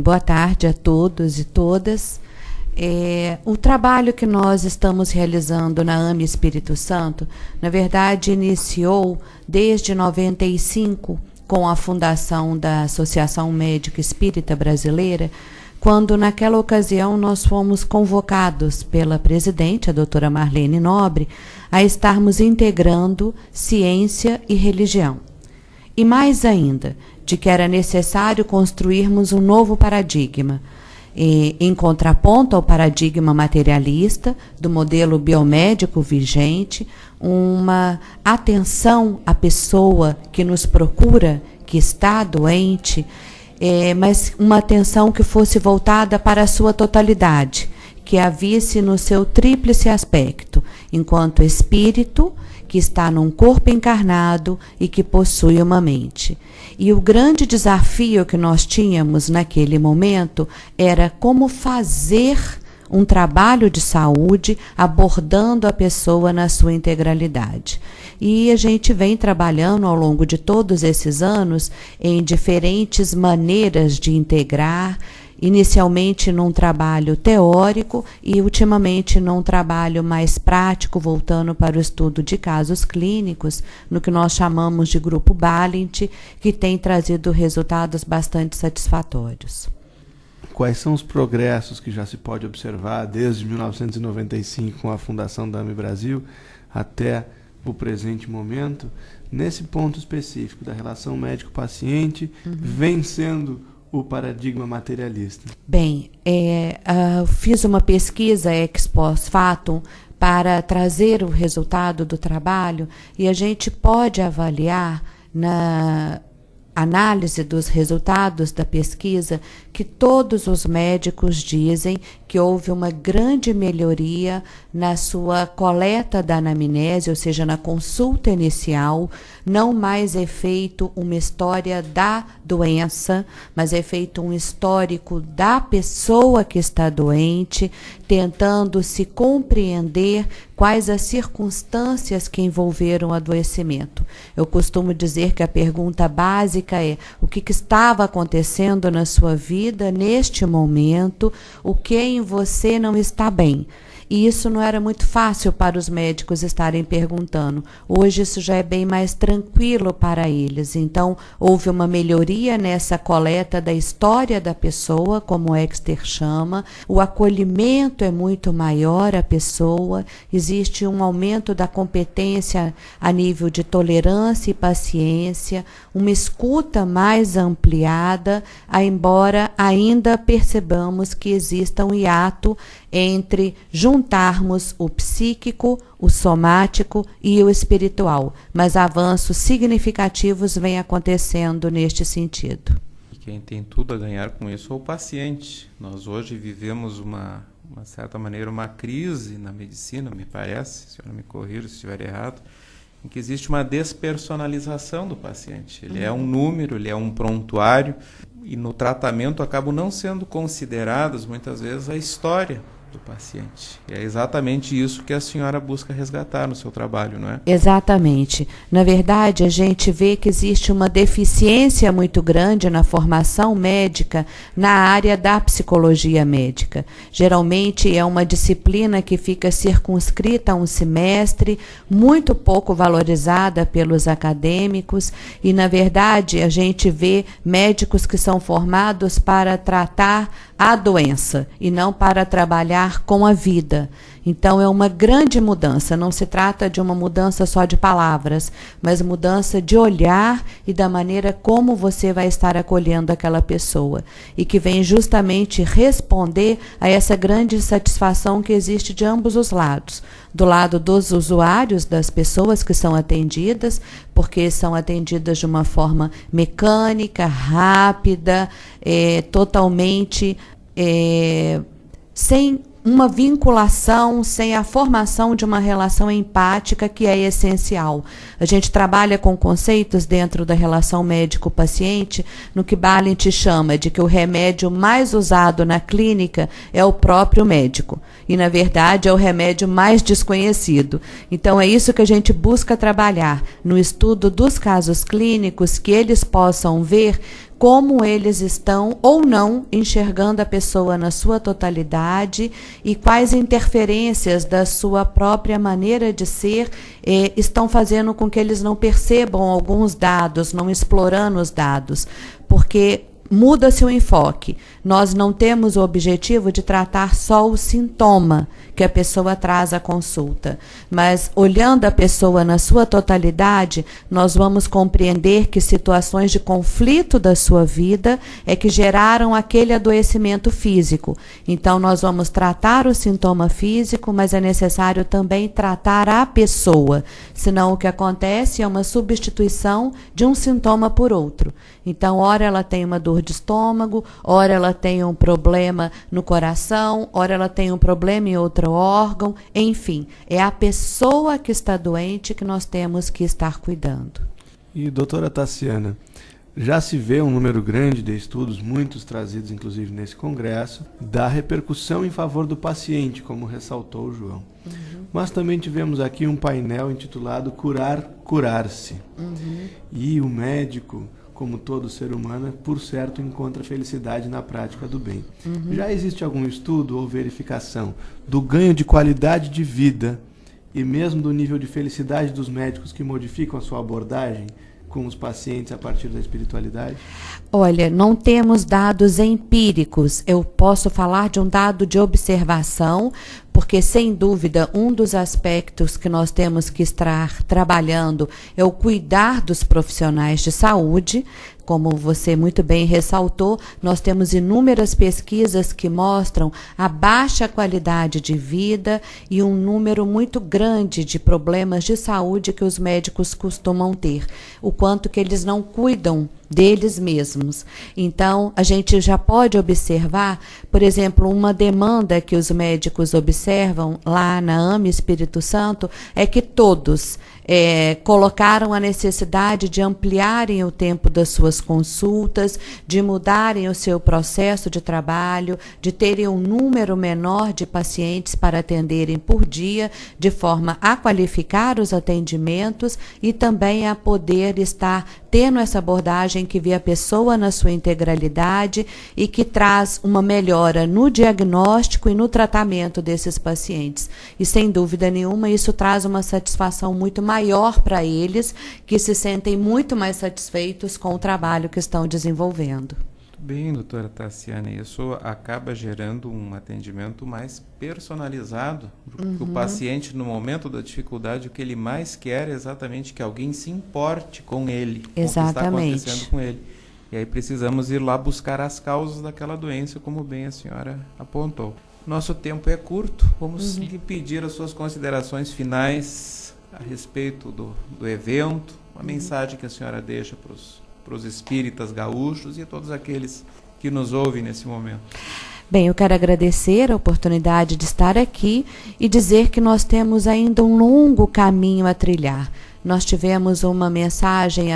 Boa tarde a todos e todas. O trabalho que nós estamos realizando na AME Espírito Santo, na verdade, iniciou desde 95 com a fundação da Associação Médica Espírita Brasileira, quando naquela ocasião nós fomos convocados pela presidente, a doutora Marlene Nobre, a estarmos integrando ciência e religião. E mais ainda, de que era necessário construirmos um novo paradigma, em contraponto ao paradigma materialista do modelo biomédico vigente, uma atenção à pessoa que nos procura, que está doente, mas uma atenção que fosse voltada para a sua totalidade, que a visse no seu tríplice aspecto, enquanto espírito, que está num corpo encarnado e que possui uma mente. E o grande desafio que nós tínhamos naquele momento era como fazer um trabalho de saúde abordando a pessoa na sua integralidade. E a gente vem trabalhando ao longo de todos esses anos em diferentes maneiras de integrar, inicialmente num trabalho teórico e ultimamente num trabalho mais prático, voltando para o estudo de casos clínicos, no que nós chamamos de Grupo Balint, que tem trazido resultados bastante satisfatórios. Quais são os progressos que já se pode observar desde 1995 com a fundação da AME Brasil até o presente momento, nesse ponto específico da relação médico-paciente, vencendo o paradigma materialista? Bem, fiz uma pesquisa ex post factum para trazer o resultado do trabalho e a gente pode avaliar na análise dos resultados da pesquisa que todos os médicos dizem que houve uma grande melhoria na sua coleta da anamnese, ou seja, na consulta inicial. Não mais é feito uma história da doença, mas é feito um histórico da pessoa que está doente, tentando se compreender quais as circunstâncias que envolveram o adoecimento. Eu costumo dizer que a pergunta básica é: o que estava acontecendo na sua vida neste momento? O que em você não está bem? E isso não era muito fácil para os médicos estarem perguntando. Hoje isso já é bem mais tranquilo para eles. Então, houve uma melhoria nessa coleta da história da pessoa, como o Exter chama. O acolhimento é muito maior à pessoa. Existe um aumento da competência a nível de tolerância e paciência, uma escuta mais ampliada, embora ainda percebamos que exista um hiato entre juntarmos o psíquico, o somático e o espiritual, mas avanços significativos vêm acontecendo neste sentido. E quem tem tudo a ganhar com isso é o paciente. Nós hoje vivemos uma certa maneira, uma crise na medicina, me parece, se eu não me corrija se estiver errado, em que existe uma despersonalização do paciente. Ele é um número, ele é um prontuário, e no tratamento acabam não sendo consideradas, muitas vezes, a história do paciente. E é exatamente isso que a senhora busca resgatar no seu trabalho, não é? Exatamente. Na verdade, a gente vê que existe uma deficiência muito grande na formação médica na área da psicologia médica. Geralmente é uma disciplina que fica circunscrita a um semestre, muito pouco valorizada pelos acadêmicos, e na verdade a gente vê médicos que são formados para tratar a doença e não para trabalhar com a vida. Então é uma grande mudança, não se trata de uma mudança só de palavras, mas mudança de olhar e da maneira como você vai estar acolhendo aquela pessoa, e que vem justamente responder a essa grande insatisfação que existe de ambos os lados. Do lado dos usuários, das pessoas que são atendidas, porque são atendidas de uma forma mecânica, rápida, totalmente sem uma vinculação, sem a formação de uma relação empática que é essencial. A gente trabalha com conceitos dentro da relação médico-paciente, no que Balint chama de que o remédio mais usado na clínica é o próprio médico. E, na verdade, é o remédio mais desconhecido. Então, é isso que a gente busca trabalhar no estudo dos casos clínicos, que eles possam ver como eles estão ou não enxergando a pessoa na sua totalidade e quais interferências da sua própria maneira de ser estão fazendo com que eles não percebam alguns dados, não explorando os dados, porque muda-se o enfoque. Nós não temos o objetivo de tratar só o sintoma que a pessoa traz à consulta, mas olhando a pessoa na sua totalidade, nós vamos compreender que situações de conflito da sua vida é que geraram aquele adoecimento físico. Então nós vamos tratar o sintoma físico, mas é necessário também tratar a pessoa, senão o que acontece é uma substituição de um sintoma por outro. Então, ora ela tem uma dor de estômago, ora ela tem um problema no coração, ora ela tem um problema em outro órgão, enfim, é a pessoa que está doente que nós temos que estar cuidando. E, doutora Tassiana, já se vê um número grande de estudos, muitos trazidos inclusive nesse congresso, da repercussão em favor do paciente, como ressaltou o João. Mas também tivemos aqui um painel intitulado Curar, Curar-se. E o médico, como todo ser humano, por certo, encontra felicidade na prática do bem. Já existe algum estudo ou verificação do ganho de qualidade de vida e mesmo do nível de felicidade dos médicos que modificam a sua abordagem com os pacientes a partir da espiritualidade? Olha, não temos dados empíricos. Eu posso falar de um dado de observação, porque, sem dúvida, um dos aspectos que nós temos que estar trabalhando é o cuidar dos profissionais de saúde. Como você muito bem ressaltou, nós temos inúmeras pesquisas que mostram a baixa qualidade de vida e um número muito grande de problemas de saúde que os médicos costumam ter, o quanto que eles não cuidam deles mesmos. Então, a gente já pode observar, por exemplo, uma demanda que os médicos observam lá na AME Espírito Santo é que todos colocaram a necessidade de ampliarem o tempo das suas consultas, de mudarem o seu processo de trabalho, de terem um número menor de pacientes para atenderem por dia, de forma a qualificar os atendimentos e também a poder estar tendo essa abordagem que vê a pessoa na sua integralidade e que traz uma melhora no diagnóstico e no tratamento desses pacientes. E, sem dúvida nenhuma, isso traz uma satisfação muito maior para eles, que se sentem muito mais satisfeitos com o trabalho que estão desenvolvendo. Bem, doutora Tassiana, isso acaba gerando um atendimento mais personalizado, porque o paciente, no momento da dificuldade, o que ele mais quer é exatamente que alguém se importe com ele, com o que está acontecendo com ele. E aí precisamos ir lá buscar as causas daquela doença, como bem a senhora apontou. Nosso tempo é curto, vamos lhe pedir as suas considerações finais a respeito do evento, uma mensagem que a senhora deixa para os espíritas gaúchos e a todos aqueles que nos ouvem nesse momento. Bem, eu quero agradecer a oportunidade de estar aqui e dizer que nós temos ainda um longo caminho a trilhar. Nós tivemos uma mensagem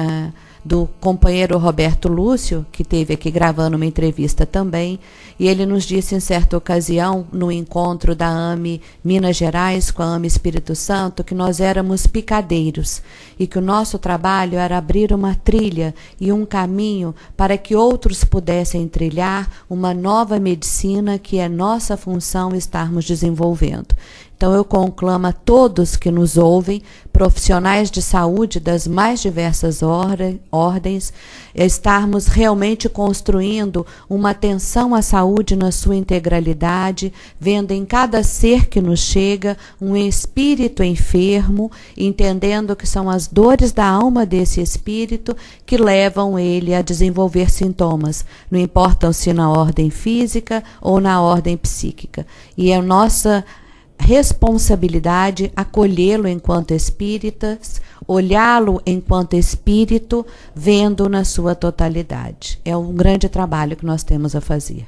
do companheiro Roberto Lúcio, que esteve aqui gravando uma entrevista também, e ele nos disse em certa ocasião, no encontro da AME Minas Gerais com a AME Espírito Santo, que nós éramos picadeiros e que o nosso trabalho era abrir uma trilha e um caminho para que outros pudessem trilhar uma nova medicina que é nossa função estarmos desenvolvendo. Então, eu conclamo a todos que nos ouvem, profissionais de saúde das mais diversas ordens, estarmos realmente construindo uma atenção à saúde na sua integralidade, vendo em cada ser que nos chega um espírito enfermo, entendendo que são as dores da alma desse espírito que levam ele a desenvolver sintomas, não importam se na ordem física ou na ordem psíquica. E a nossa responsabilidade acolhê-lo enquanto espíritas, olhá-lo enquanto espírito, vendo na sua totalidade. É um grande trabalho que nós temos a fazer.